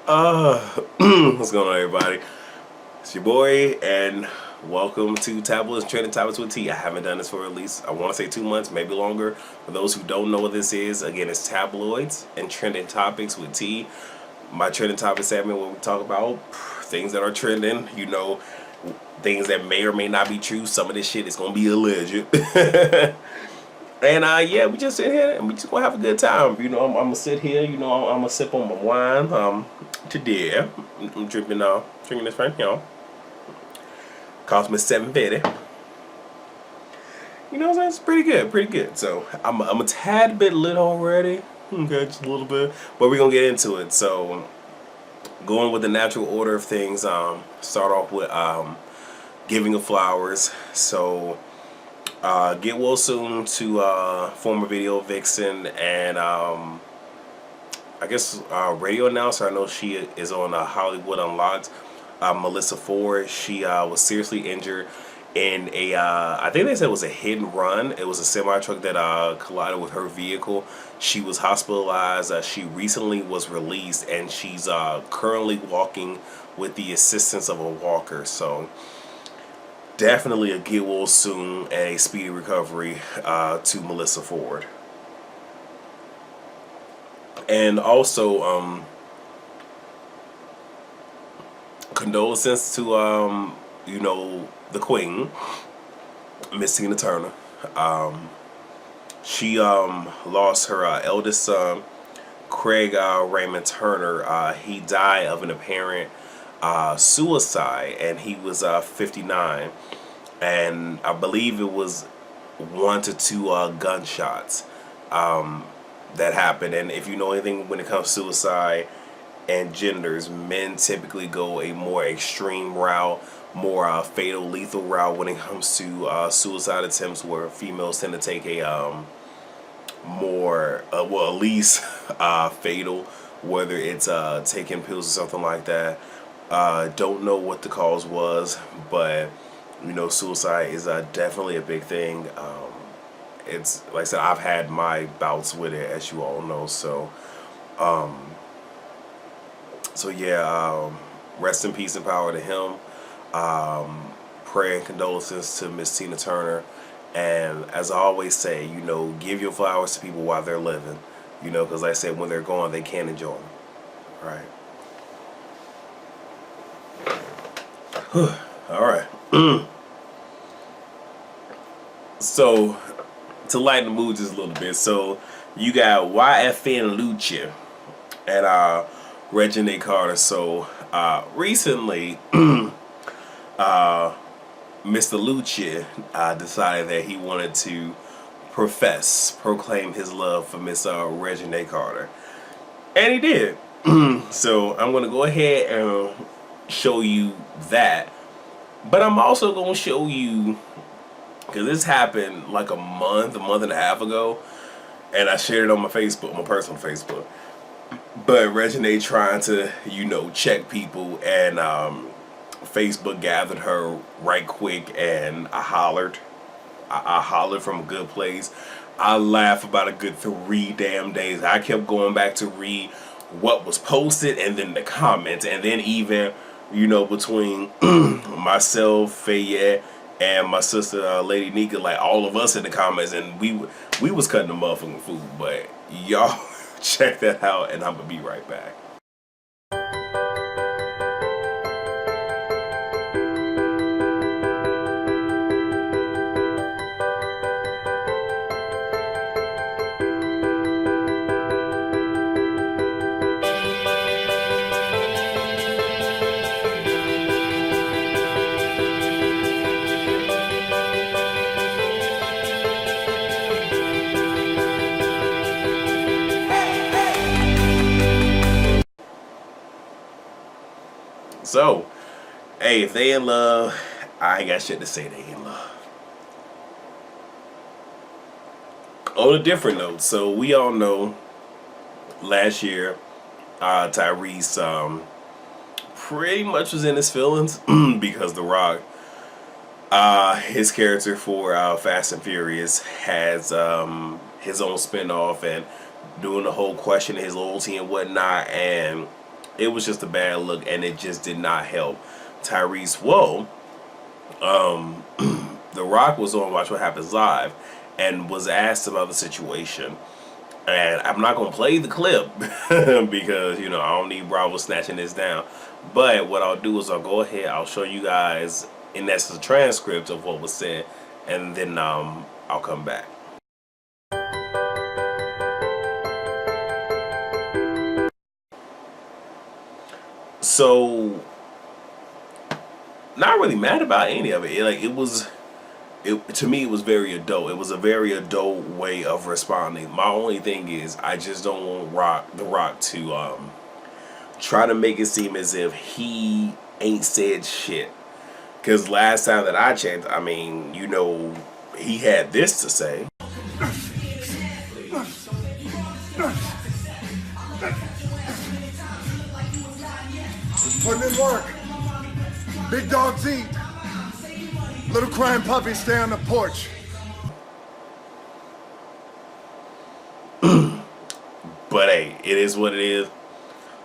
Uh, what's going on, everybody? It's your boy, and welcome to Tabloids Trending Topics with T. I haven't done this for at least, I want to say 2 months, maybe longer. For those who don't know what this is, again, it's Tabloids and Trending Topics with T. My Trending Topics segment where we talk about things that are trending, things that may or may not be true. Some of this shit is going to be alleged. And yeah, we just sit here and we just gonna have a good time. I'm gonna sit here. I'm gonna sip on my wine. Today I'm drinking this right here. Cost me $7.50. You know what I'm saying? It's pretty good, pretty good. So I'm a tad bit lit already. Okay, just a little bit, but we're gonna get into it. So going with the natural order of things. Start off with giving of flowers. So. Get well soon to former video vixen and I guess radio announcer. I know she is on Hollywood Unlocked. Melissa Ford. She was seriously injured in a I think they said it was a hit and run. It was a semi truck that collided with her vehicle. She was hospitalized. She recently was released, and she's currently walking with the assistance of a walker. So. Definitely a get well soon and a speedy recovery to Melissa Ford. And also, condolences to, the Queen, Miss Tina Turner. She lost her eldest son, Craig Raymond Turner. He died of an apparent suicide, and he was 59, and I believe it was 1 to 2 gunshots that happened. And if you know anything when it comes to suicide and genders, men typically go a more extreme route, more fatal, lethal route when it comes to suicide attempts, where females tend to take a more at least fatal, whether it's taking pills or something like that. Don't know what the cause was, but suicide is definitely a big thing. It's like I said, I've had my bouts with it, as you all know. So yeah, rest in peace and power to him. Prayer and condolences to Miss Tina Turner. And as I always say, give your flowers to people while they're living. Because like I said, when they're gone, they can't enjoy them. Right. All right. So, to lighten the mood just a little bit, so you got YFN Lucha and Reginae Carter. So, recently, Mr. Lucha decided that he wanted to proclaim his love for Miss Reginae Carter, and he did. So, I'm gonna go ahead and show you that, but I'm also gonna show you, because this happened like a month and a half ago, and I shared it on my Facebook, my personal Facebook. But Reginae trying to check people, and Facebook gathered her right quick, and I hollered from a good place. I laughed about a good 3 damn days. I kept going back to read what was posted, and then the comments, and then even between myself, Fayette, and my sister, Lady Nika, like all of us in the comments, and we was cutting the motherfucking food. But y'all check that out, and I'm gonna be right back. So, hey, if they in love, I ain't got shit to say they in love. On a different note, so we all know last year, Tyrese pretty much was in his feelings because The Rock, his character for Fast and Furious, has his own spinoff and doing the whole question of his loyalty and whatnot, and It was just a bad look, and it just did not help Tyrese. Well, The Rock was on Watch What Happens Live and was asked about the situation. And I'm not going to play the clip because, I don't need Bravo snatching this down. But what I'll do is I'll go ahead, I'll show you guys, and that's the transcript of what was said, and then I'll come back. So, not really mad about any of it. To me, it was very adult. It was a very adult way of responding. My only thing is, I just don't want The Rock to try to make it seem as if he ain't said shit. Because last time that I checked, I mean, he had this to say. Putting in work. Big dogs eat. Little crying puppies stay on the porch. But hey, it is what it is.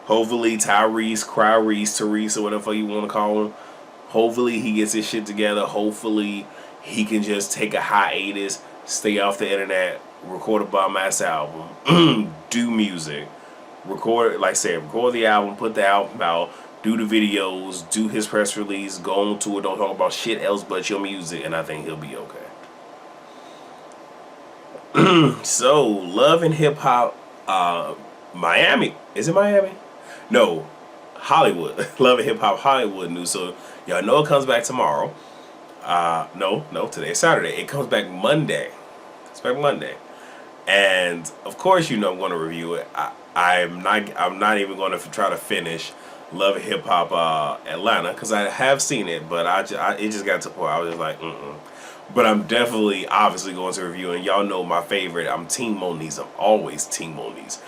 Hopefully Tyrese, or whatever you want to call him, hopefully he gets his shit together. Hopefully he can just take a hiatus, stay off the internet, record a bomb-ass album, do music, record the album, put the album out, do the videos, do his press release, go on tour, don't talk about shit else but your music, and I think he'll be okay. So, Love and Hip Hop, Miami. Is it Miami? No, Hollywood. Love and Hip Hop Hollywood news. So, y'all know it comes back tomorrow. No, today's Saturday. It comes back Monday. It's back Monday. And, of course, I'm going to review it. I'm not even going to try to finish Love and Hip Hop Atlanta, because I have seen it, but it just got to the point I was just like, But I'm definitely, obviously, going to review, and y'all know my favorite. I'm Team Moniece. I'm always Team Moniece.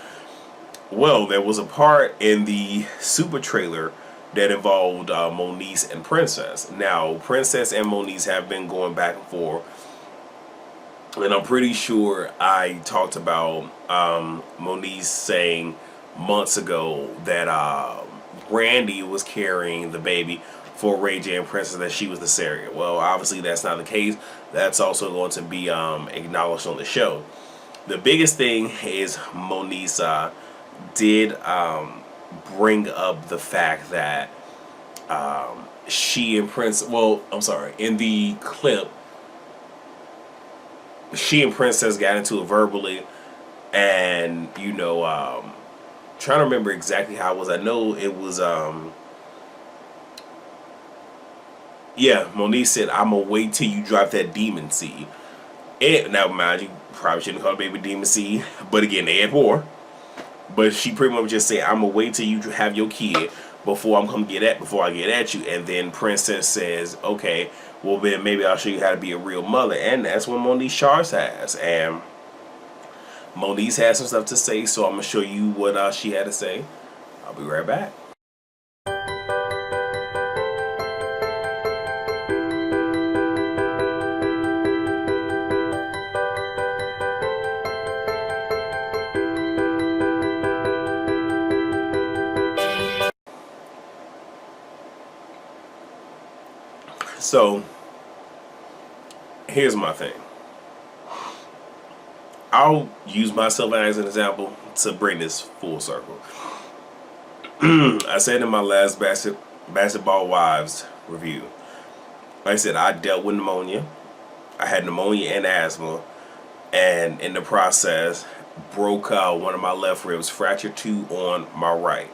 Well, there was a part in the super trailer that involved Moniece and Princess. Now, Princess and Moniece have been going back and forth, and I'm pretty sure I talked about Moniece saying months ago that Brandy was carrying the baby for Ray J and Princess, that she was the surrogate. Well, obviously that's not the case. That's also going to be acknowledged on the show. The biggest thing is Moniece did bring up the fact that she and in the clip, she and Princess got into it verbally, and trying to remember exactly how it was. I know it was Moniece said, "I'ma wait till you drop that demon seed." And now, mind you, probably shouldn't call the baby demon seed, but again, they had war. But she pretty much just said, "I'ma wait till you have your kid before I get at you." And then Princess says, "Okay, well then maybe I'll show you how to be a real mother." And that's what Moniece Charles has. And Moniece has some stuff to say, so I'm gonna show you what she had to say. I'll be right back. So, here's my thing. I'll use myself as an example to bring this full circle. I said in my last Basketball Wives review, like I said, I dealt with pneumonia. I had pneumonia and asthma, and in the process, broke one of my left ribs, fractured two on my right.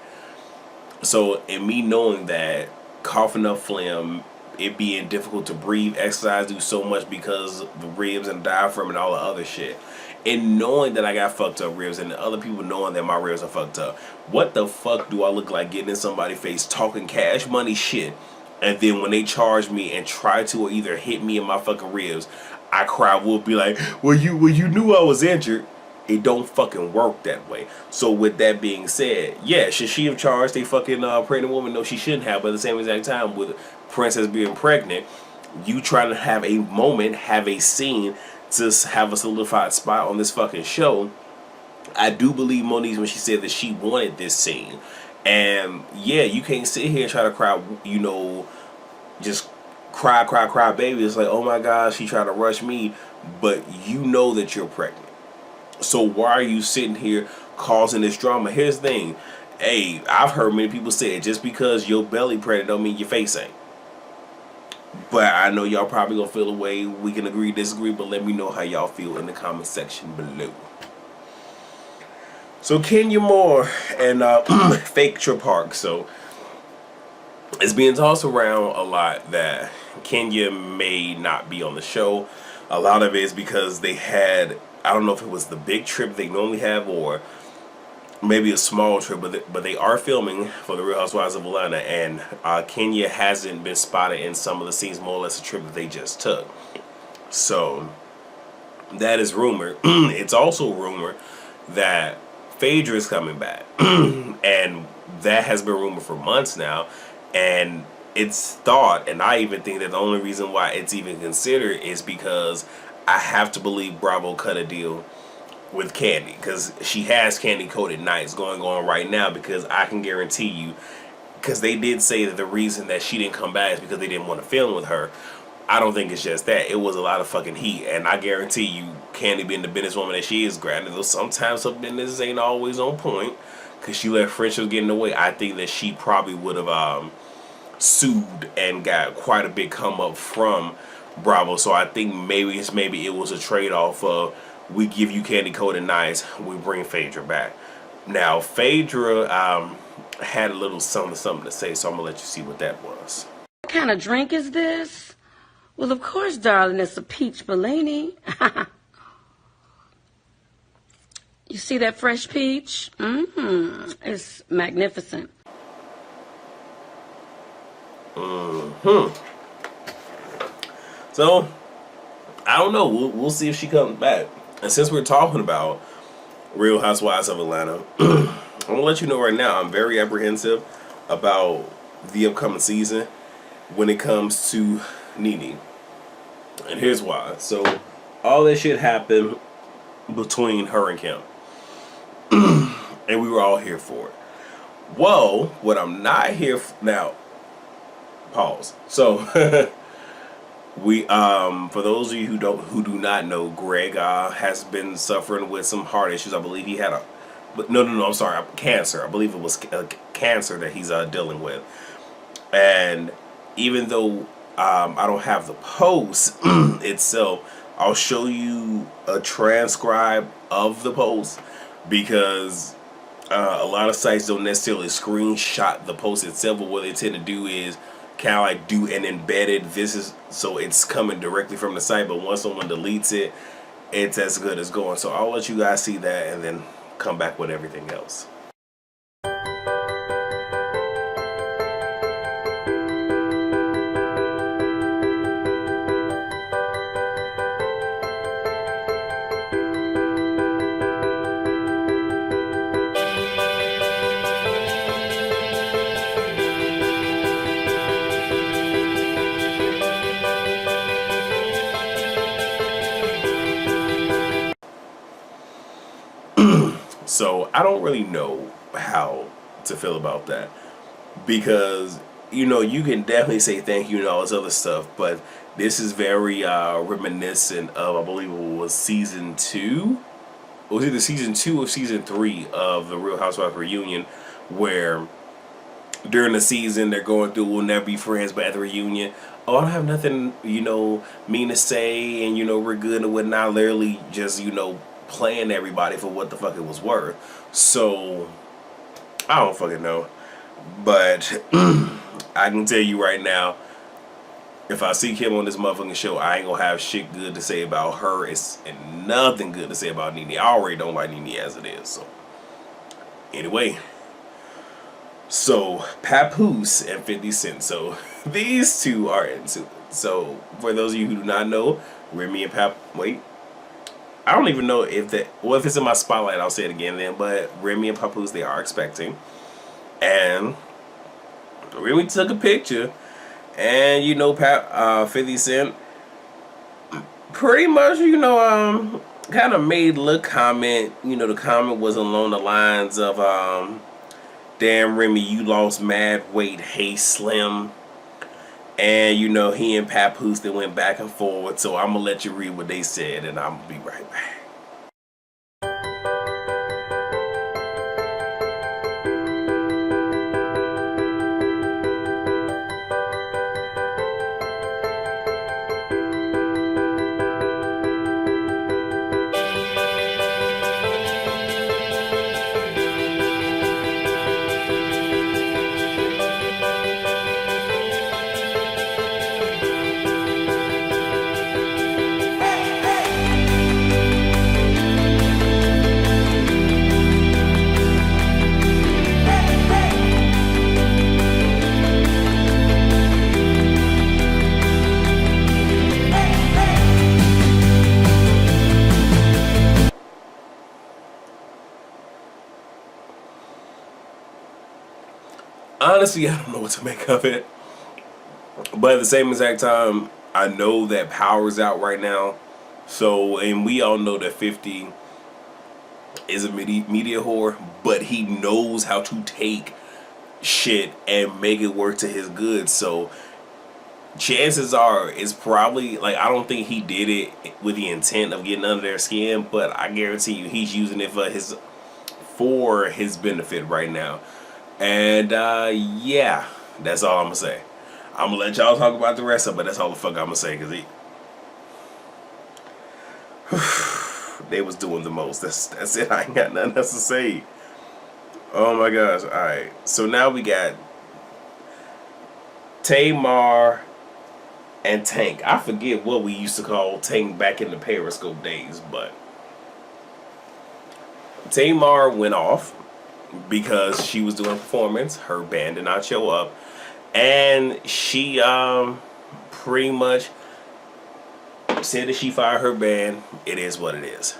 So, in me knowing that, coughing up phlegm, it being difficult to breathe, exercise, do so much because the ribs and diaphragm and all the other shit, and knowing that I got fucked up ribs, and the other people knowing that my ribs are fucked up, what the fuck do I look like getting in somebody's face talking cash money shit, and then when they charge me and try to either hit me in my fucking ribs, I cry wolf, be like, well you knew I was injured. It don't fucking work that way. So with that being said, yeah, should she have charged a fucking pregnant woman? No, she shouldn't have. But at the same exact time, with Princess being pregnant, you trying to have a moment, have a scene to have a solidified spot on this fucking show. I do believe Moniece when she said that she wanted this scene, And yeah, you can't sit here and try to cry, just cry, baby. It's like, oh my gosh, she tried to rush me, but you know that you're pregnant. So why are you sitting here causing this drama? Here's the thing. Hey, I've heard many people say it, just because your belly pregnant don't mean your face ain't. But I know y'all probably gonna feel a way. We can agree, disagree, but let me know how y'all feel in the comment section below. So Kenya Moore and Fake Trip Park. So it's being tossed around a lot that Kenya may not be on the show. A lot of it is because they had, I don't know if it was the big trip they normally have or maybe a small trip, but they are filming for the Real Housewives of Atlanta, and Kenya hasn't been spotted in some of the scenes, more or less a trip that they just took. So that is rumored. It's also rumored that Phaedra is coming back, and that has been rumored for months now, and it's thought, and I even think that the only reason why it's even considered is because I have to believe Bravo cut a deal with Candy, because she has Candy Coated Nights going on right now, because I can guarantee you, because they did say that the reason that she didn't come back is because they didn't want to film with her. I don't think it's just that. It was a lot of fucking heat, and I guarantee you, Candy being the businesswoman that she is, granted, though sometimes her business ain't always on point, because she let friendships get in the way. I think that she probably would have sued and got quite a big come up from Bravo. So I think maybe it was a trade-off of, we give you Candy Coated Nights, we bring Phaedra back. Now Phaedra had a little something to say, so I'm gonna let you see what that was. What kind of drink is this? Well, of course, darling, it's a peach Bellini. You see that fresh peach? It's magnificent. So I don't know. We'll see if she comes back. And since we're talking about Real Housewives of Atlanta, I'm gonna let you know right now, I'm very apprehensive about the upcoming season when it comes to Nene. And here's why. So all that shit happened between her and Kim. And we were all here for it. Whoa, what I'm not here for now, pause. So we for those of you who do not know, Greg has been suffering with some heart issues. I believe he had I'm sorry, cancer. I believe it was cancer that he's dealing with. And even though I don't have the post itself, I'll show you a transcribe of the post, because a lot of sites don't necessarily screenshot the post itself, but what they tend to do is kind of like do an embedded, so it's coming directly from the site, but once someone deletes it, it's as good as going. So I'll let you guys see that and then come back with everything else. So I don't really know how to feel about that, because you can definitely say thank you and all this other stuff, but this is very reminiscent of, I believe it was season 2. It was either season 2 or season 3 of the Real Housewives reunion, where during the season they're going through, we'll never be friends, but at the reunion, oh, I don't have nothing mean to say, and we're good and whatnot, literally just playing everybody for what the fuck it was worth. So I don't fucking know, but I can tell you right now, if I see Kim on this motherfucking show, I ain't gonna have shit good to say about her. And nothing good to say about Nene. I already don't like Nene as it is. So anyway, so Papoose and 50 Cent. So these two are into it. So for those of you who do not know, Remy and I don't even know if if it's in my spotlight, I'll say it again then, but Remy and Papoose, they are expecting. And Remy took a picture, and 50 Cent pretty much, kind of made a little comment. The comment was along the lines of, damn Remy, you lost mad weight. Hey Slim. And you know, he and Papoose, they went back and forward. So I'm gonna let you read what they said, and I'm gonna be right back. Honestly, I don't know what to make of it. But at the same exact time, I know that Power's out right now. So, and we all know that 50 is a media whore, but he knows how to take shit and make it work to his good. So, chances are, it's probably, like, I don't think he did it with the intent of getting under their skin, but I guarantee you he's using it for his benefit right now. And yeah, that's all I'm gonna say. I'm gonna let y'all talk about the rest of it, but that's all the fuck I'm gonna say, because they was doing the most. That's it. I ain't got nothing else to say. Oh my gosh. Alright, so now we got Tamar and Tank. I forget what we used to call Tank back in the Periscope days, but Tamar went off because she was doing a performance. Her band did not show up, and she pretty much said that she fired her band. It is what it is.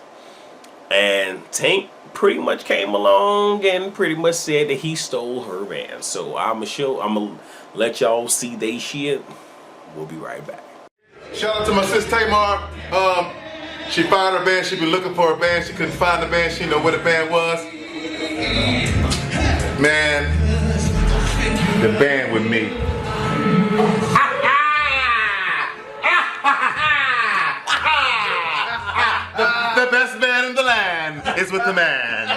And Tank pretty much came along and pretty much said that he stole her band. So I'm gonna let y'all see they shit. We'll be right back. Shout out to my sis Tamar. She fired her band. She been looking for a band. She couldn't find the band. She didn't know where the band was. Man, the band with me. The best band in the land is with the man.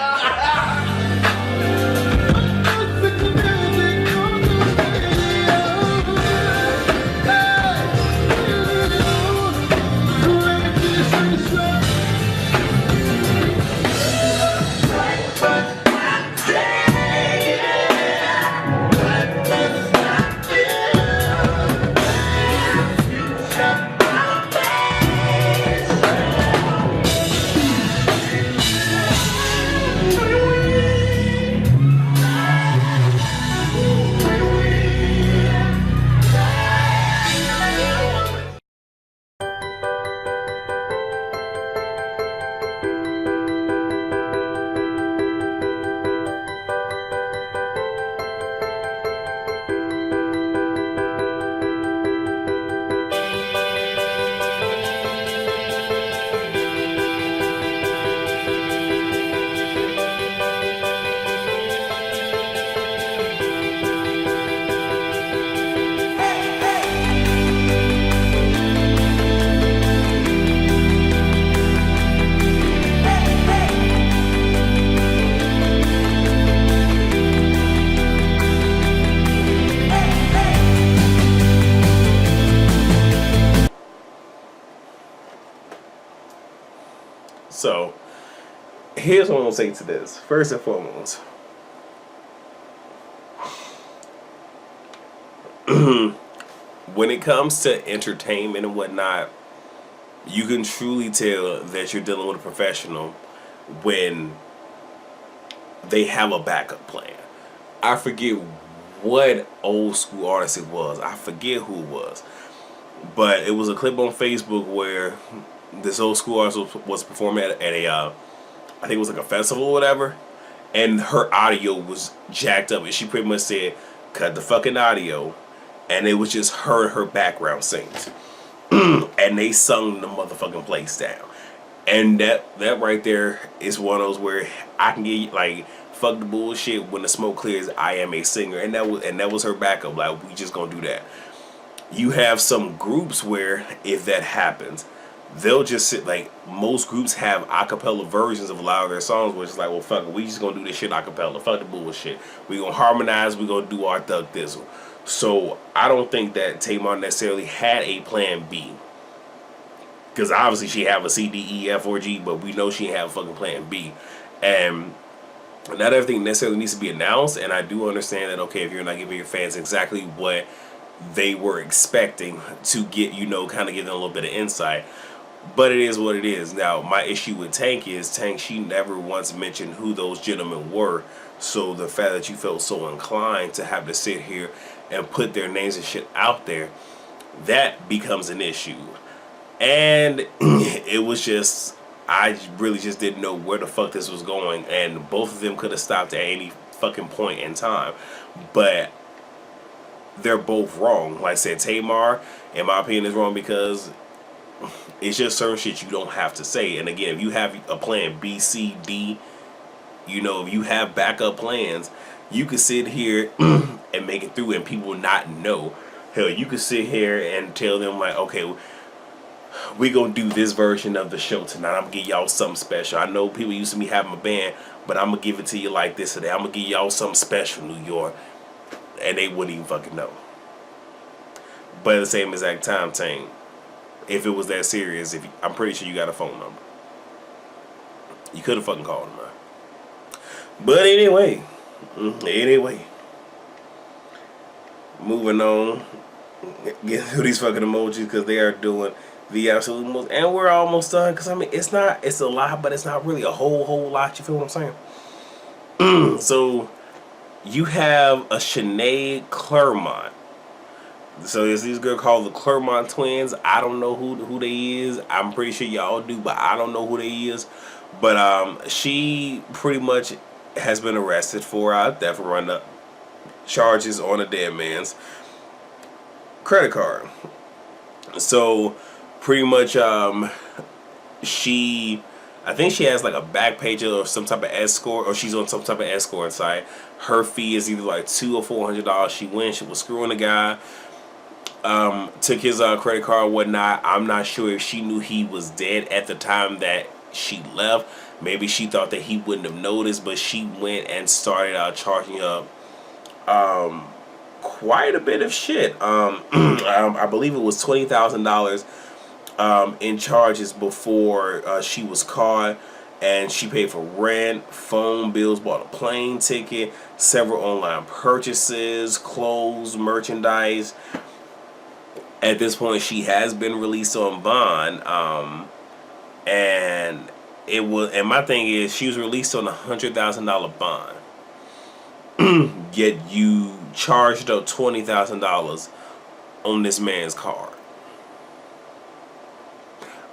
So, here's what I'm gonna say to this. First and foremost, when it comes to entertainment and whatnot, you can truly tell that you're dealing with a professional when they have a backup plan. I forget what old school artist it was. I forget who it was. But it was a clip on Facebook where this old school artist was performing at a I think it was like a festival or whatever, and her audio was jacked up, and she pretty much said, cut the fucking audio, and it was just her background sings. And they sung the motherfucking place down. And that right there is one of those where I can get, like, fuck the bullshit. When the smoke clears, I am a singer, and that was her backup. Like, we just gonna do that. You have some groups where if that happens, they'll just sit, like, most groups have acapella versions of a lot of their songs, which is like, well, fuck it, we just gonna do this shit acapella. Fuck the bullshit. We gonna harmonize. We gonna do our thug thizzle. So I don't think that Tamar necessarily had a plan B. Because obviously she have a C, D, E, F, or G, but we know she have a fucking plan B. And not everything necessarily needs to be announced. And I do understand that, okay, if you're not giving your fans exactly what they were expecting to get, you know, kind of give them a little bit of insight. But it is what it is. Now, my issue with Tank is, Tank, she never once mentioned who those gentlemen were. So the fact that you felt so inclined to have to sit here and put their names and shit out there, that becomes an issue. And it was just, I really just didn't know where the fuck this was going. And both of them could have stopped at any fucking point in time. But they're both wrong. Like I said, Tamar, in my opinion, is wrong because it's just certain shit you don't have to say. And again, if you have a plan B, C, D, you know, if you have backup plans, you could sit here and make it through and people not know. Hell, you could sit here and tell them, like, okay, we gonna do this version of the show tonight. I'm gonna give y'all something special. I know people used to be having a band, but I'm gonna give it to you like this today. I'm gonna give y'all something special, New York. And they wouldn't even fucking know. But at the same exact time, Tank, if it was that serious, I'm pretty sure you got a phone number. You could have fucking called him, man. But anyway, moving on. Get through these fucking emojis because they are doing the absolute most. And we're almost done because, I mean, it's a lot, but it's not really a whole lot. You feel what I'm saying? So, you have a Sinead Claremont. So there's these girl called the Claremont twins. I don't know who they is. I'm pretty sure y'all do, but I don't know who they is. But she pretty much has been arrested for theft and run up charges on a dead man's credit card. So pretty much I think she has like a back page or some type of escort, or she's on some type of escort site. Her fee is either like $200 or $400. She went. She was screwing a guy. Took his credit card and whatnot. I'm not sure if she knew he was dead at the time that she left. Maybe she thought that he wouldn't have noticed, but she went and started charging up quite a bit of shit. I believe it was $20,000 in charges before she was caught, and she paid for rent, phone bills, bought a plane ticket, several online purchases, clothes, merchandise. At this point, she has been released on bond, and my thing is, she was released on a $100,000 bond. Yet you charged up $20,000 on this man's card.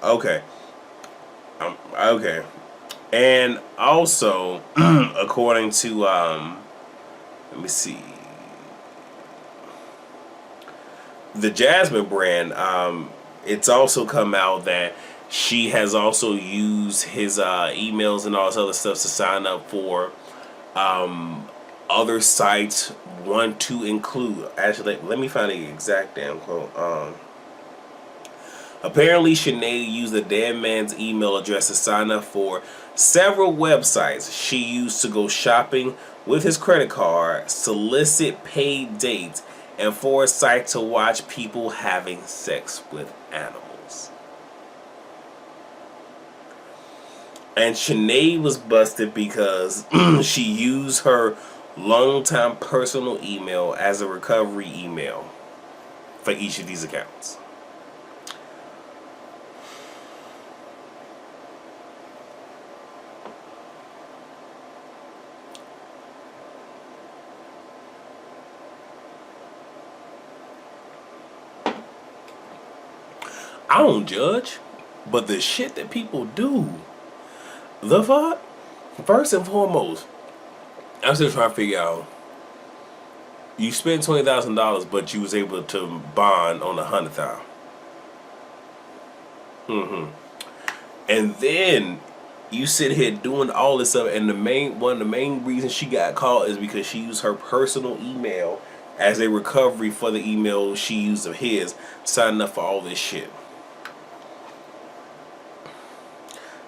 Okay. Okay. And also, according to, let me see, the Jasmine brand, it's also come out that she has also used his emails and all this other stuff to sign up for other sites, one to include, actually, let me find the exact damn quote. Apparently, Sinead used the dead man's email address to sign up for several websites she used to go shopping with his credit card, solicit paid dates, and for a site to watch people having sex with animals. And Sinead was busted because she used her longtime personal email as a recovery email for each of these accounts. I don't judge, but the shit that people do, the fuck? First and foremost, I'm still trying to figure out, you spent $20,000, but you was able to bond on $100,000. And then you sit here doing all this stuff, and one of the main reasons she got caught is because she used her personal email as a recovery for the email she used of his, signing up for all this shit.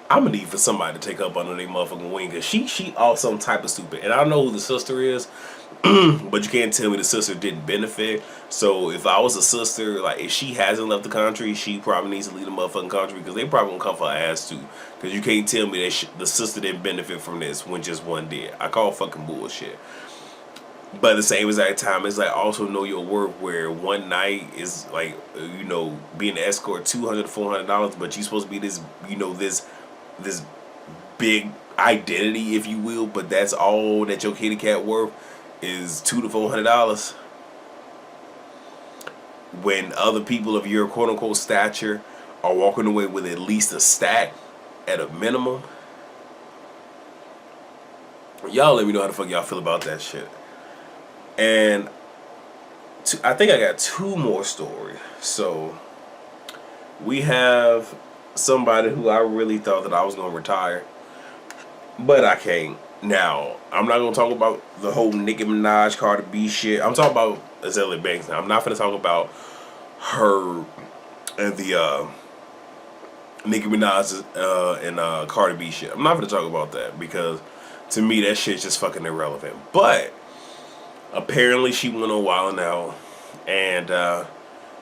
I'm gonna need for somebody to take up under their motherfucking wing, because she all some type of stupid. And I don't know who the sister is, but you can't tell me the sister didn't benefit. So if I was a sister, like if she hasn't left the country, she probably needs to leave the motherfucking country, because they probably gonna come for her ass too. Because you can't tell me that the sister didn't benefit from this when just one did. I call fucking bullshit. But at the same exact time, it's like also know your worth, where one night is like, you know, being an escort $200 to $400, but you supposed to be this, you know, this big identity, if you will, but that's all that your kitty cat worth is $200 to $400. When other people of your quote unquote stature are walking away with at least a stack at a minimum. Y'all let me know how the fuck y'all feel about that shit. And I think I got two more stories. So we have somebody who I really thought that I was gonna retire, but I can't. Now I'm not gonna talk about the whole Nicki Minaj, Cardi B shit. I'm talking about Azealia Banks now. I'm not gonna talk about her and the Nicki Minaj and Cardi B shit. I'm not gonna talk about that, because to me that shit's just fucking irrelevant. But apparently she went on Wild 'N Out, and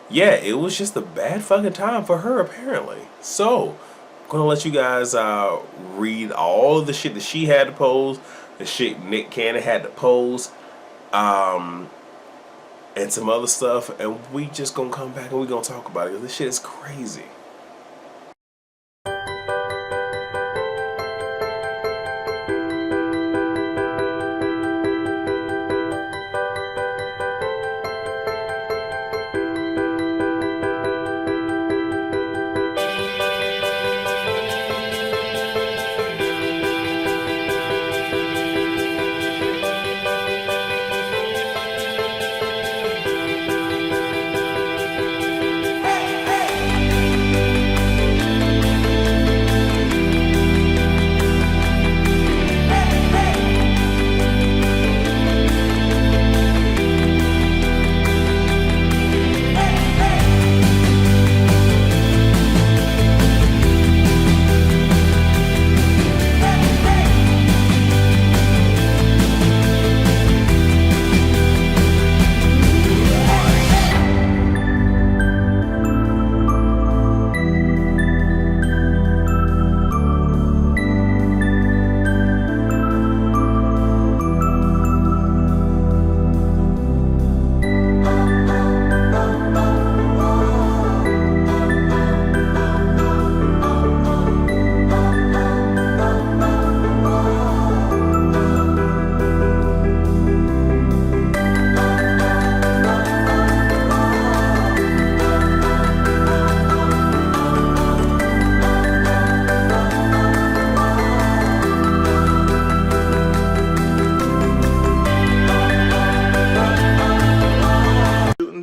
yeah, it was just a bad fucking time for her apparently. So I'm gonna let you guys read all of the shit that she had to post, the shit Nick Cannon had to post, and some other stuff, and we just gonna come back and we gonna talk about it, because this shit is crazy.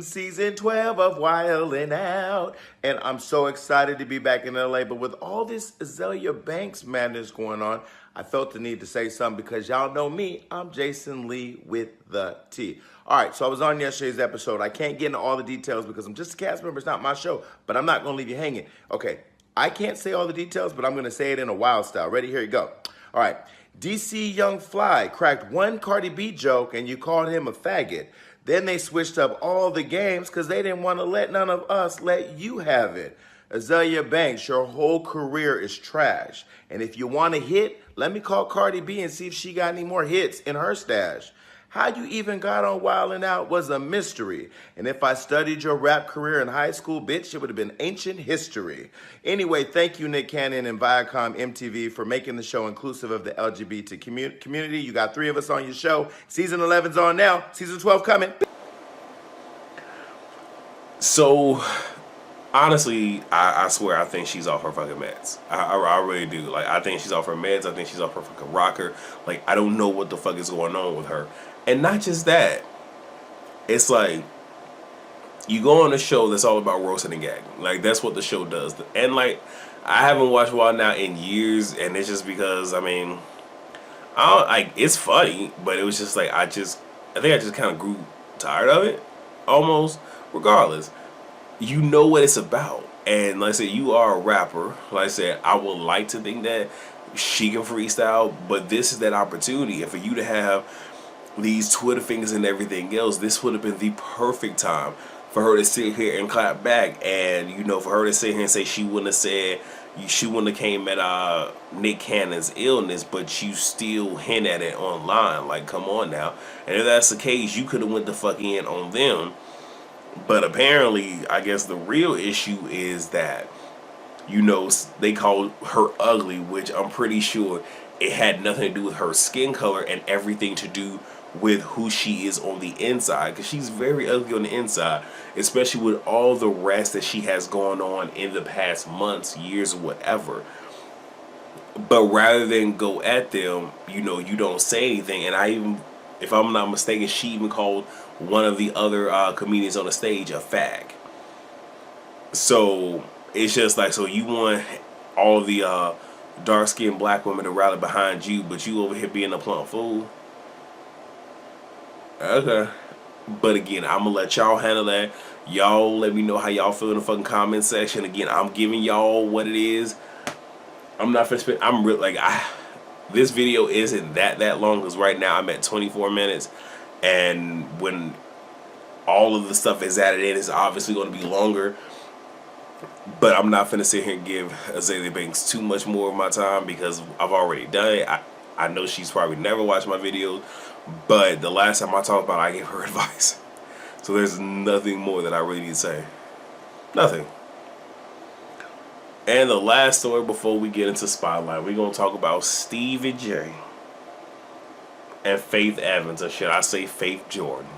Season 12 of Wild 'N Out, and I'm so excited to be back in LA. But with all this Azealia Banks madness going on, I felt the need to say something, because y'all know me, I'm Jason Lee with the T. All right, so I was on yesterday's episode. I can't get into all the details because I'm just a cast member. It's not my show, but I'm not going to leave you hanging. Okay, I can't say all the details, but I'm going to say it in a wild style. Ready? Here you go. All right, DC Young Fly cracked one Cardi B joke and you called him a faggot. Then they switched up all the games because they didn't want to let none of us let you have it. Azealia Banks, your whole career is trash. And if you want a hit, let me call Cardi B and see if she got any more hits in her stash. How you even got on Wild 'N Out was a mystery. And if I studied your rap career in high school, bitch, it would have been ancient history. Anyway, thank you, Nick Cannon and Viacom MTV, for making the show inclusive of the LGBT community. You got 3 of us on your show. Season 11's on now. Season 12 coming. So, honestly, I swear I think she's off her fucking meds. I really do. Like, I think she's off her meds. I think she's off her fucking rocker. Like, I don't know what the fuck is going on with her. And not just that. It's like, you go on a show that's all about roasting and gagging. Like, that's what the show does. And, like, I haven't watched Wild Now in years, and it's just because, I mean, it's funny, but it was just like, I think I just kind of grew tired of it, almost. Regardless, you know what it's about. And like I said, you are a rapper. Like I said, I would like to think that she can freestyle, but this is that opportunity. And for you to have these Twitter fingers and everything else, this would have been the perfect time for her to sit here and clap back. And, you know, for her to sit here and say she wouldn't have came at Nick Cannon's illness, but you still hint at it online. Like, come on now. And if that's the case, you could have went the fuck in on them. But apparently, I guess the real issue is that, you know, they called her ugly, which I'm pretty sure it had nothing to do with her skin color and everything to do with who she is on the inside, because she's very ugly on the inside, especially with all the rest that she has going on in the past months, years, whatever. But rather than go at them, you know, you don't say anything. And if I'm not mistaken, she even called one of the other comedians on the stage a fag. So it's just like, so you want all the dark-skinned black women to rally behind you, but you over here being a plump fool. Okay. But again, I'm gonna let y'all handle that. Y'all let me know how y'all feel in the fucking comment section. Again, I'm giving y'all what it is. I'm not finna spend, I'm real, like, this video isn't that long, because right now I'm at 24 minutes, and when all of the stuff is added in, it's obviously going to be longer. But I'm not finna sit here and give Azealia Banks too much more of my time, because I've already done it. I know she's probably never watched my videos, but the last time I talked about it, I gave her advice. So there's nothing more that I really need to say. Nothing. And the last story before we get into Spotlight, we're going to talk about Stevie J and Faith Evans, or should I say Faith Jordan.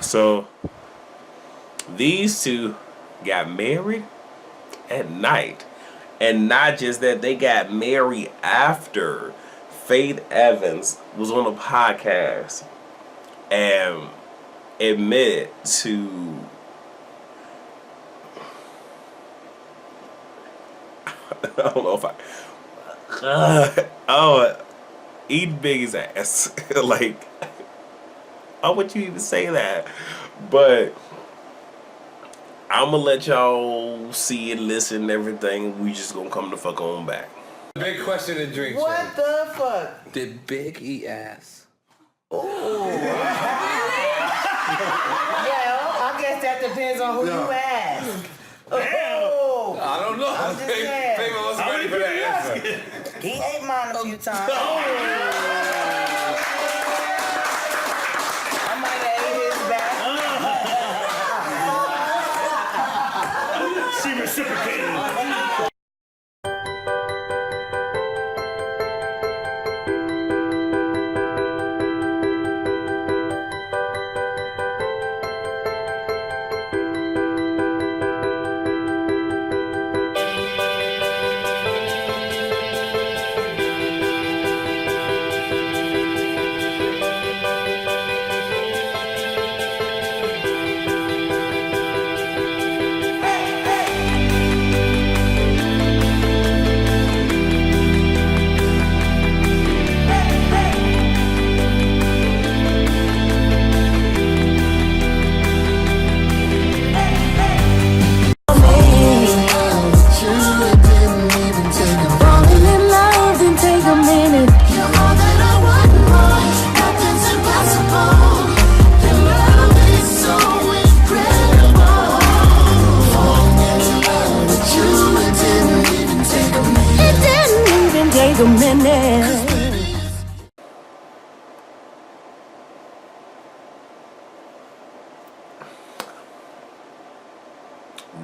So, these two got married at night. And not just that, they got married after Faith Evans was on a podcast and admitted to I don't know if eat Biggie's ass. Like, how would you even say that? But I'm gonna let y'all see and listen and everything. We just gonna come the fuck on back. Big question to drink. What the fuck? Did Big eat ass? Well, I guess that depends on who you ask. Oh, I don't know. I'm just saying. Favorite wasn't ready for that answer. He ate mine a few times. I might have ate his back. She reciprocated.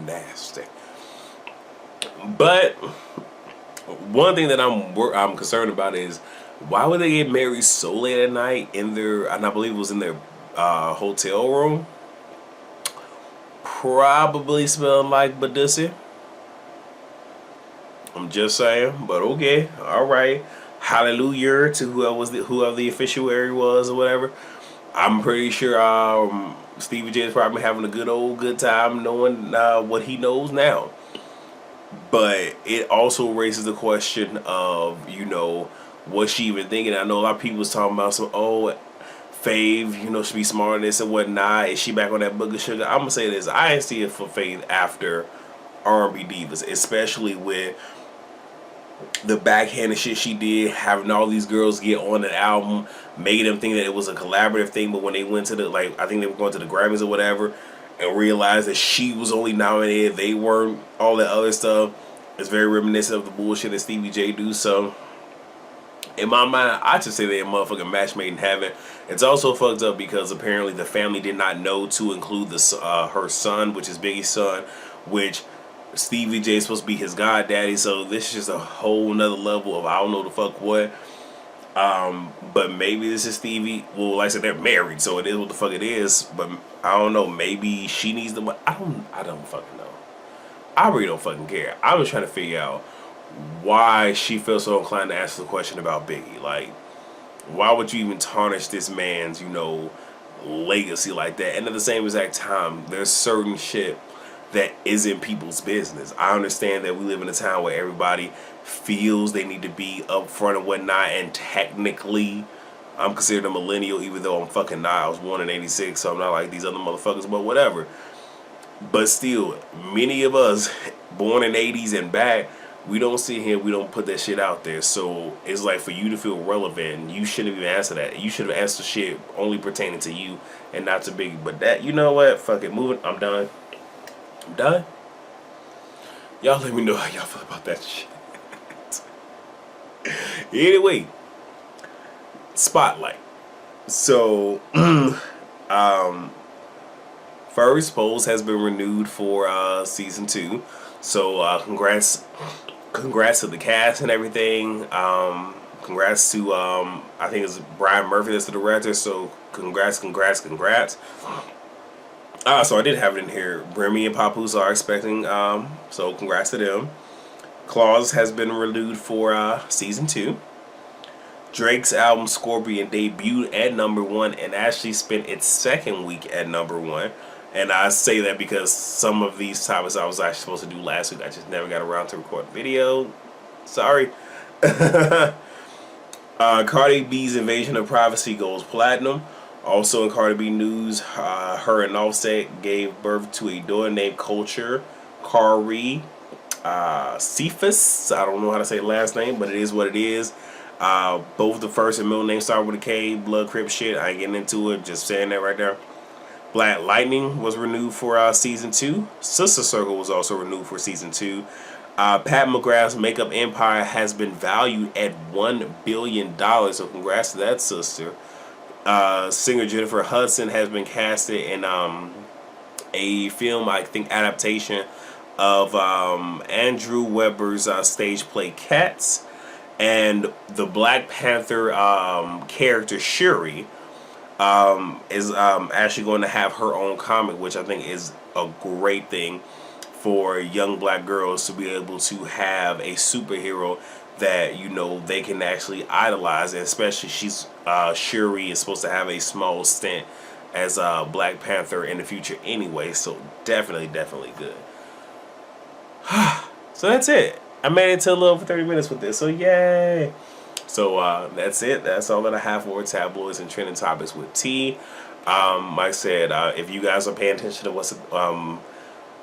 Nasty. But one thing that I'm concerned about is, why would they get married so late at night in their, and I believe it was in their hotel room? Probably smelling like Badussi. I'm just saying, but okay, all right. hallelujah to whoever the officiary was or whatever. I'm pretty sure Stevie J is probably having a good time knowing what he knows now. But it also raises the question of, what's she even thinking? I know a lot of people was talking about Fave, should be smart on this and whatnot. Is she back on that book of sugar? I'm gonna say this: I ain't see it for Fave after R&B Divas, especially with the backhanded shit she did, having all these girls get on an album, making them think that it was a collaborative thing. But when they went to I think they were going to the Grammys or whatever, and realized that she was only nominated, they weren't, all that other stuff. It's very reminiscent of the bullshit that Stevie J do. So in my mind, I just say they're a motherfucking match made in heaven. It's also fucked up because apparently the family did not know to include her son, which is Biggie's son, which Stevie J is supposed to be his goddaddy. So this is just a whole nother level of I don't know the fuck what. But maybe this is Stevie. Well, like I said, they're married, so it is what the fuck it is. But I don't know. Maybe she needs the money. I don't fucking know. I really don't fucking care. I was trying to figure out why she feels so inclined to ask the question about Biggie. Like, why would you even tarnish this man's, legacy like that? And at the same exact time, there's certain shit that isn't people's business. I understand that we live in a time where everybody feels they need to be upfront and whatnot, and technically, I'm considered a millennial, even though I'm fucking not. I was born in '86, so I'm not like these other motherfuckers, but whatever. But still, many of us born in '80s and back, we don't sit here, we don't put that shit out there. So it's like, for you to feel relevant, you shouldn't even answer that. You should have answered shit only pertaining to you and not to Biggie. But that, you know what? Fuck it, moving. I'm done. Y'all let me know how y'all feel about that shit. Anyway, Spotlight. So, First Pose has been renewed for season 2. So, congrats to the cast and everything. Congrats to I think it's Brian Murphy that's the director. So, congrats. So I did have it in here. Remy and Papoose are expecting, so congrats to them. Claus has been renewed for season 2. Drake's album Scorpion debuted at #1 and actually spent its second week at #1. And I say that because some of these topics I was actually supposed to do last week, I just never got around to record a video. Sorry. Cardi B's Invasion of Privacy goes platinum. Also in Cardi B news, her and Offset gave birth to a daughter named Culture Kari Cephas. I don't know how to say the last name, but it is what it is. Both the first and middle names start with a K. Blood Crip shit. I ain't getting into it. Just saying that right there. Black Lightning was renewed for season 2. Sister Circle was also renewed for season 2. Pat McGrath's Makeup Empire has been valued at $1 billion. So congrats to that sister. Singer Jennifer Hudson has been casted in a film, I think, adaptation of Andrew Webber's stage play Cats, and the Black Panther character Shuri is actually going to have her own comic, which I think is a great thing for young black girls to be able to have a superhero that they can actually idolize, and especially Shuri is supposed to have a small stint as Black Panther in the future anyway, so definitely good. So that's it. I made it to a little over 30 minutes with this, so yay. So that's it. That's all that I have for tabloids and trending topics with T. Like I said, if you guys are paying attention to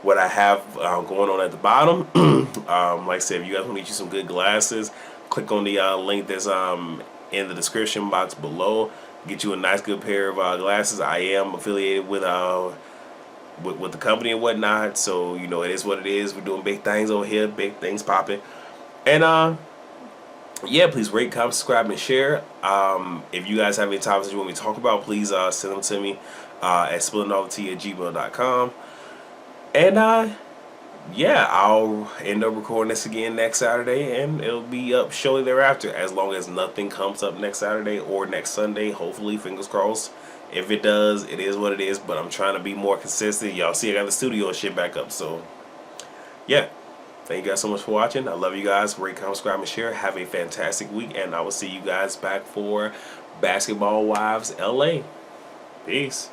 what I have going on at the bottom, like I said, if you guys want to get you some good glasses, click on the link that's in the description box below. Get you a nice good pair of glasses. I am affiliated with the company and whatnot, so it is what it is. We're doing big things over here, big things popping. And yeah, please rate, comment, subscribe, and share. If you guys have any topics that you want me to talk about, please send them to me at spillingallthetea@gmail.com. And yeah, I'll end up recording this again next Saturday, and it'll be up shortly thereafter, as long as nothing comes up next Saturday or next Sunday. Hopefully, fingers crossed. If it does, it is what it is, but I'm trying to be more consistent. Y'all see I got the studio shit back up, so yeah. Thank you guys so much for watching. I love you guys. Rate, comment, subscribe, and share. Have a fantastic week, and I will see you guys back for Basketball Wives LA. Peace.